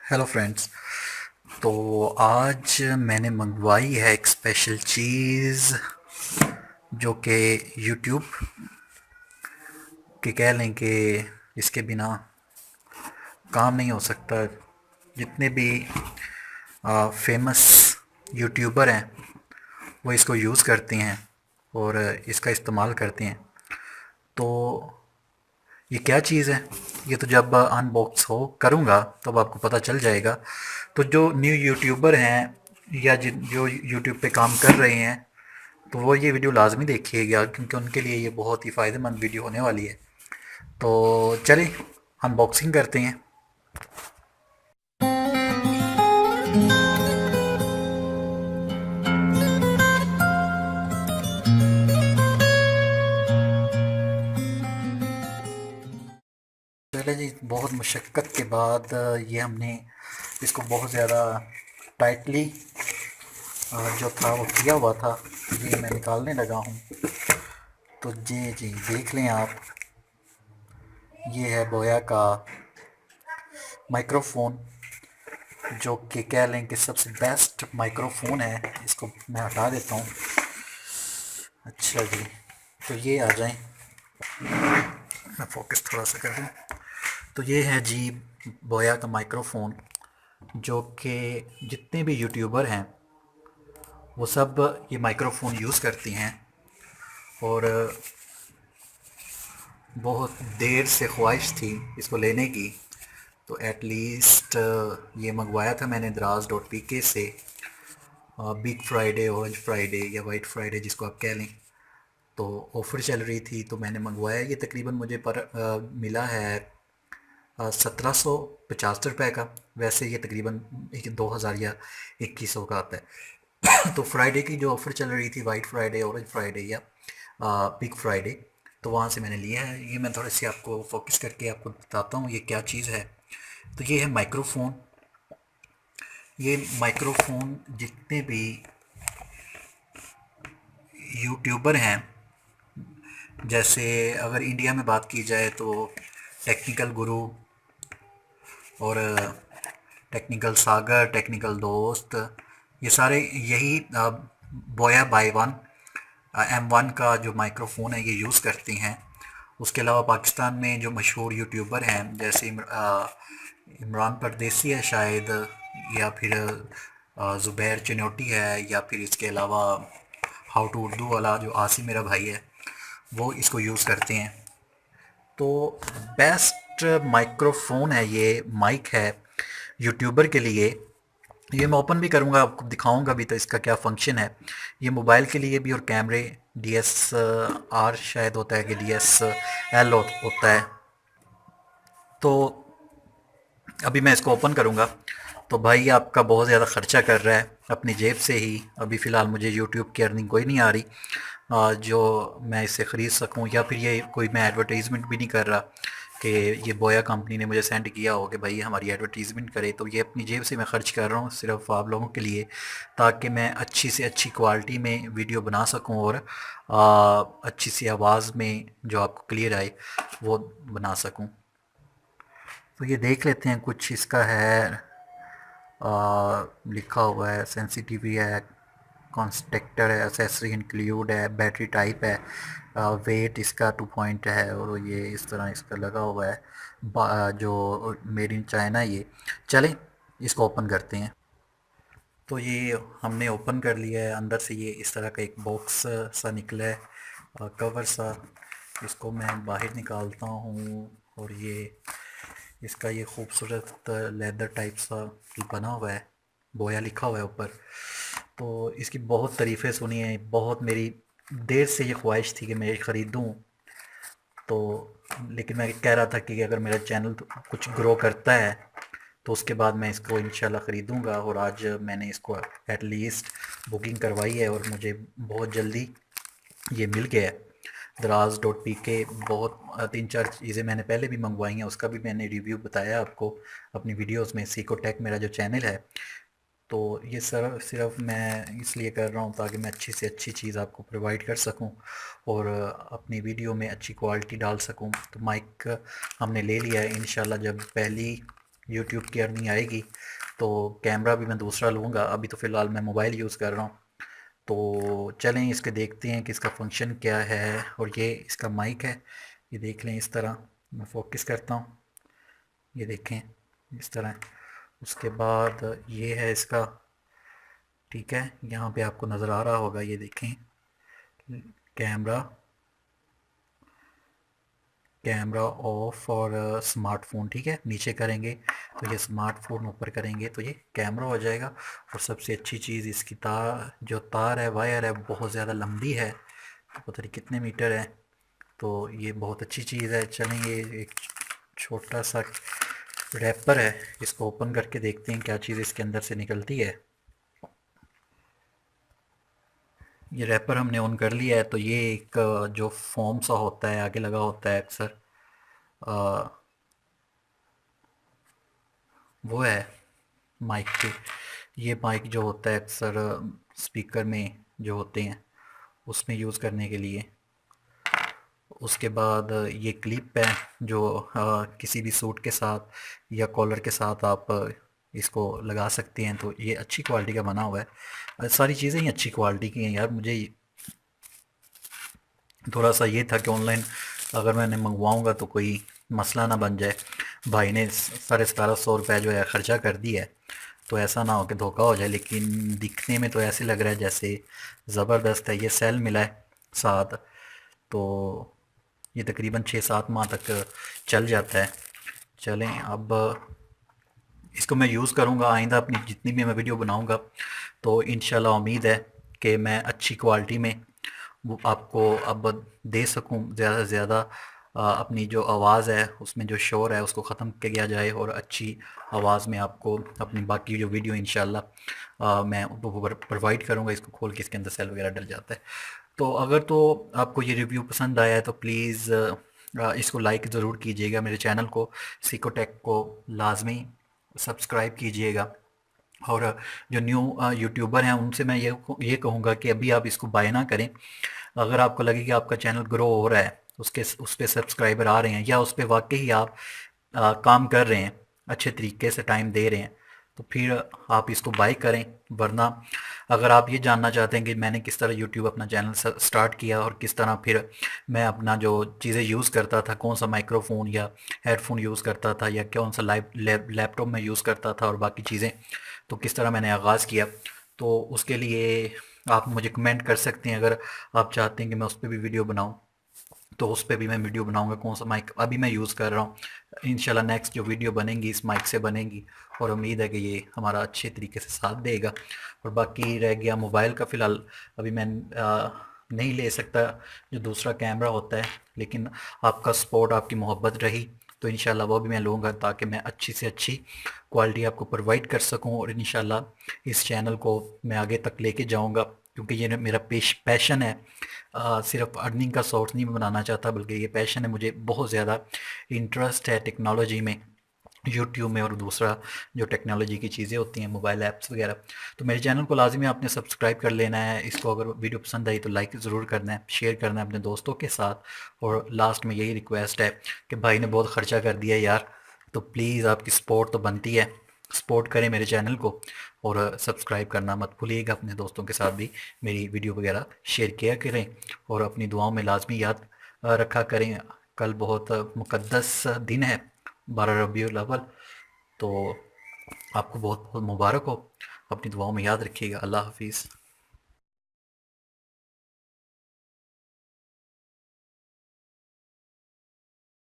Hello friends. तो आज मैंने मंगवाई है एक स्पेशल चीज़ जो कि यूट्यूब के कह लें कि इसके बिना काम नहीं हो सकता। जितने भी फेमस यूट्यूबर हैं वो इसको यूज़ करते हैं और इसका इस्तेमाल करते हैं। तो ये क्या चीज़ है, ये तो जब अनबॉक्स हो करूँगा तब आपको पता चल जाएगा। तो जो न्यू यूट्यूबर हैं या जिन जो यूट्यूब पे काम कर रहे हैं तो वो ये वीडियो लाजमी देखिएगा, क्योंकि उनके लिए ये बहुत ही फ़ायदेमंद वीडियो होने वाली है। तो चलिए अनबॉक्सिंग करते हैं। चले जी, बहुत मुशक्क़त के बाद ये हमने इसको बहुत ज़्यादा टाइटली जो था वो किया हुआ था, ये मैं निकालने लगा हूँ। तो जी जी देख लें आप, ये है बोया का माइक्रोफोन, जो कि कह लें कि सबसे बेस्ट माइक्रोफोन है। इसको मैं हटा देता हूँ। अच्छा जी, तो ये आ जाएं, मैं फोकस थोड़ा सा कर दूँ। तो ये है जी बोया का माइक्रोफोन, जो कि जितने भी यूट्यूबर हैं वो सब ये माइक्रोफोन यूज़ करती हैं। और बहुत देर से ख्वाहिश थी इसको लेने की, तो एटलीस्ट ये मंगवाया था मैंने दराज डॉट पी के से। बिग फ्राइडे, ऑरेंज फ्राइडे या वाइट फ्राइडे जिसको आप कह लें, तो ऑफ़र चल रही थी तो मैंने मंगवाया। ये तकरीबन मुझे मिला है 1750 रुपये का। वैसे ये तकरीबन 2000 या 2100 का आता है। तो फ्राइडे की जो ऑफ़र चल रही थी, वाइट फ्राइडे, ऑरेंज फ्राइडे या बिग फ्राइडे, तो वहाँ से मैंने लिया है। ये मैं थोड़े से आपको फोकस करके आपको बताता हूँ ये क्या चीज़ है। तो ये है माइक्रोफोन। ये माइक्रोफोन जितने भी यूट्यूबर हैं, जैसे अगर इंडिया में बात की जाए तो टेक्निकल गुरु और टेक्निकल सागर, टेक्निकल दोस्त, ये सारे यही बोया बाई वन M1 का जो माइक्रोफोन है ये यूज़ करती हैं। उसके अलावा पाकिस्तान में जो मशहूर यूट्यूबर हैं, जैसे इमरान परदेसी है शायद, या फिर ज़ुबैर चिनोटी है, या फिर इसके अलावा हाउ टू उर्दू वाला जो आसिम मेरा भाई है वो इसको यूज़ करते हैं। तो बेस्ट माइक्रोफोन है ये, माइक है यूट्यूबर के लिए। ये मैं ओपन भी करूँगा, आपको दिखाऊंगा भी तो इसका क्या फंक्शन है। ये मोबाइल के लिए भी, और कैमरे डी एस आर शायद होता है कि डी एस एल होता है। तो अभी मैं इसको ओपन करूँगा। तो भाई आपका बहुत ज़्यादा ख़र्चा कर रहा है अपनी जेब से ही। अभी फ़िलहाल मुझे यूट्यूब की अर्निंग कोई नहीं आ रही जो मैं इसे ख़रीद सकूं, या फिर ये कोई मैं एडवर्टाइजमेंट भी नहीं कर रहा कि ये बोया कंपनी ने मुझे सेंड किया हो कि भाई हमारी एडवर्टीज़मेंट करे। तो ये अपनी जेब से मैं ख़र्च कर रहा हूँ सिर्फ आप लोगों के लिए, ताकि मैं अच्छी से अच्छी क्वालिटी में वीडियो बना सकूँ और अच्छी सी आवाज़ में जो आपको क्लियर आए वो बना सकूँ। तो ये देख लेते हैं, कुछ इसका है लिखा हुआ है, सेंसिटिविटी है, कॉन्स्ट्रक्टर है, एसेसरी इंक्लूड है, बैटरी टाइप है, वेट इसका 2 पॉइंट है, और ये इस तरह इसका लगा हुआ है जो मेड इन चाइना। ये चलें इसको ओपन करते हैं। तो ये हमने ओपन कर लिया है। अंदर से ये इस तरह का एक बॉक्स सा निकला है, कवर सा। इसको मैं बाहर निकालता हूँ, और ये इसका ये खूबसूरत लेदर टाइप सा बना हुआ है, बोया लिखा हुआ है ऊपर। तो इसकी बहुत तारीफ़ें सुनी हैं, बहुत मेरी देर से ये ख्वाहिश थी कि मैं ये ख़रीदूँ। तो लेकिन मैं कह रहा था कि अगर मेरा चैनल तो कुछ ग्रो करता है तो उसके बाद मैं इसको इंशाल्लाह ख़रीदूँगा। और आज मैंने इसको एट लीस्ट बुकिंग करवाई है और मुझे बहुत जल्दी ये मिल गया है। दराज डॉट पी के, बहुत 3-4 चीज़ें मैंने पहले भी मंगवाई हैं, उसका भी मैंने रिव्यू बताया आपको अपनी वीडियोस में। सीकोटेक मेरा जो चैनल है। तो ये सर सिर्फ मैं इसलिए कर रहा हूँ ताकि मैं अच्छी से अच्छी चीज़ आपको प्रोवाइड कर सकूँ और अपनी वीडियो में अच्छी क्वालिटी डाल सकूँ। तो माइक हमने ले लिया है। इंशाल्लाह जब पहली यूट्यूब की अर्निंग आएगी तो कैमरा भी मैं दूसरा लूँगा। अभी तो फ़िलहाल मैं मोबाइल यूज़ कर रहा हूँ। तो चलें इसके देखते हैं कि इसका फंक्शन क्या है। और ये इसका माइक है, ये देख लें। इस तरह मैं फोकस करता हूँ, ये देखें इस तरह। उसके बाद ये है इसका, ठीक है, यहाँ पे आपको नज़र आ रहा होगा, ये देखें कैमरा, कैमरा ऑफ और स्मार्टफोन, ठीक है। नीचे करेंगे तो ये स्मार्टफोन, ऊपर करेंगे तो ये कैमरा हो जाएगा। और सबसे अच्छी चीज़, इसकी तार, जो तार है, वायर है, बहुत ज़्यादा लंबी है, तो पता नहीं कितने मीटर है। तो ये बहुत अच्छी चीज़ है। चलें, ये एक छोटा सा रैपर है, इसको ओपन करके देखते हैं क्या चीज़ इसके अंदर से निकलती है। ये रैपर हमने ऑन कर लिया है। तो ये एक जो फोम सा होता है, आगे लगा होता है अक्सर, अ, वो है माइक के। ये माइक जो होता है अक्सर स्पीकर में जो होते हैं उसमें यूज़ करने के लिए। उसके बाद ये क्लिप है जो किसी भी सूट के साथ या कॉलर के साथ आप इसको लगा सकते हैं। तो ये अच्छी क्वालिटी का बना हुआ है। सारी चीज़ें ही अच्छी क्वालिटी की हैं यार। मुझे थोड़ा सा ये था कि ऑनलाइन अगर मैंने मंगवाऊंगा तो कोई मसला ना बन जाए। भाई ने 1750 रुपये जो है ख़र्चा कर दिया है, तो ऐसा ना हो कि धोखा हो जाए। लेकिन दिखने में तो ऐसे लग रहा है जैसे ज़बरदस्त है। ये सेल मिला है साथ, तो ये तकरीबन 6-7 माह तक चल जाता है। चलें, अब इसको मैं यूज़ करूँगा आइंदा अपनी जितनी भी मैं वीडियो बनाऊँगा, तो इंशाल्लाह उम्मीद है कि मैं अच्छी क्वालिटी में वो आपको अब दे सकूँ। ज़्यादा से ज़्यादा अपनी जो आवाज़ है उसमें जो शोर है उसको ख़त्म किया जाए, और अच्छी आवाज़ में आपको अपनी बाकी जो वीडियो इंशाल्लाह मैं वो प्रोवाइड करूँगा। इसको खोल के इसके अंदर सेल वगैरह डल जाता है। तो अगर तो आपको ये रिव्यू पसंद आया है तो प्लीज़ इसको लाइक ज़रूर कीजिएगा। मेरे चैनल को, सिकोटेक को, लाजमी सब्सक्राइब कीजिएगा। और जो न्यू यूट्यूबर हैं उनसे मैं ये कहूँगा कि अभी आप इसको बाय ना करें। अगर आपको लगे कि आपका चैनल ग्रो हो रहा है, उसके उस पे सब्सक्राइबर आ रहे हैं, या उस पे वाकई ही आप काम कर रहे हैं, अच्छे तरीके से टाइम दे रहे हैं, तो फिर आप इसको बाय करें। वरना अगर आप ये जानना चाहते हैं कि मैंने किस तरह यूट्यूब अपना चैनल स्टार्ट किया और किस तरह फिर मैं अपना जो चीज़ें यूज़ करता था, कौन सा माइक्रोफोन या हेडफोन यूज़ करता था, या कौन सा लैपटॉप में यूज़ करता था, और बाकी चीज़ें, तो किस तरह मैंने आगाज़ किया, तो उसके लिए आप मुझे कमेंट कर सकते हैं। अगर आप चाहते हैं कि मैं उस पर भी वीडियो बनाऊं, तो उस पर भी मैं वीडियो बनाऊंगा। कौन सा माइक अभी मैं यूज़ कर रहा हूँ, इंशाल्लाह नेक्स्ट जो वीडियो बनेंगी इस माइक से बनेंगी, और उम्मीद है कि ये हमारा अच्छे तरीके से साथ देगा। और बाकी रह गया मोबाइल का, फ़िलहाल अभी मैं नहीं ले सकता जो दूसरा कैमरा होता है, लेकिन आपका सपोर्ट, आपकी मोहब्बत रही तो इंशाल्लाह वो भी मैं लूँगा, ताकि मैं अच्छी से अच्छी क्वालिटी आपको प्रोवाइड कर सकूँ। और इंशाल्लाह इस चैनल को मैं आगे तक लेके जाऊँगा, क्योंकि ये मेरा पैशन है। सिर्फ अर्निंग का सोर्स नहीं बनाना चाहता, बल्कि ये पैशन है। मुझे बहुत ज़्यादा इंटरेस्ट है टेक्नोलॉजी में, यूट्यूब में, और दूसरा जो टेक्नोलॉजी की चीज़ें होती हैं, मोबाइल ऐप्स वगैरह। तो मेरे चैनल को लाजमी आपने सब्सक्राइब कर लेना है। इसको अगर वीडियो पसंद आई तो लाइक ज़रूर करना है, शेयर करना है अपने दोस्तों के साथ। और लास्ट में यही रिक्वेस्ट है कि भाई ने बहुत ख़र्चा कर दिया यार, तो प्लीज़ आपकी सपोर्ट तो बनती है, सपोर्ट करें मेरे चैनल को। और सब्सक्राइब करना मत भूलिएगा। अपने दोस्तों के साथ भी मेरी वीडियो वगैरह शेयर किया करें, और अपनी दुआओं में लाजमी याद रखा करें। कल बहुत मुक़द्दस दिन है, 12 रबीउल अव्वल। तो आपको बहुत बहुत मुबारक हो। अपनी दुआओं में याद रखिएगा। अल्लाह हाफिज़।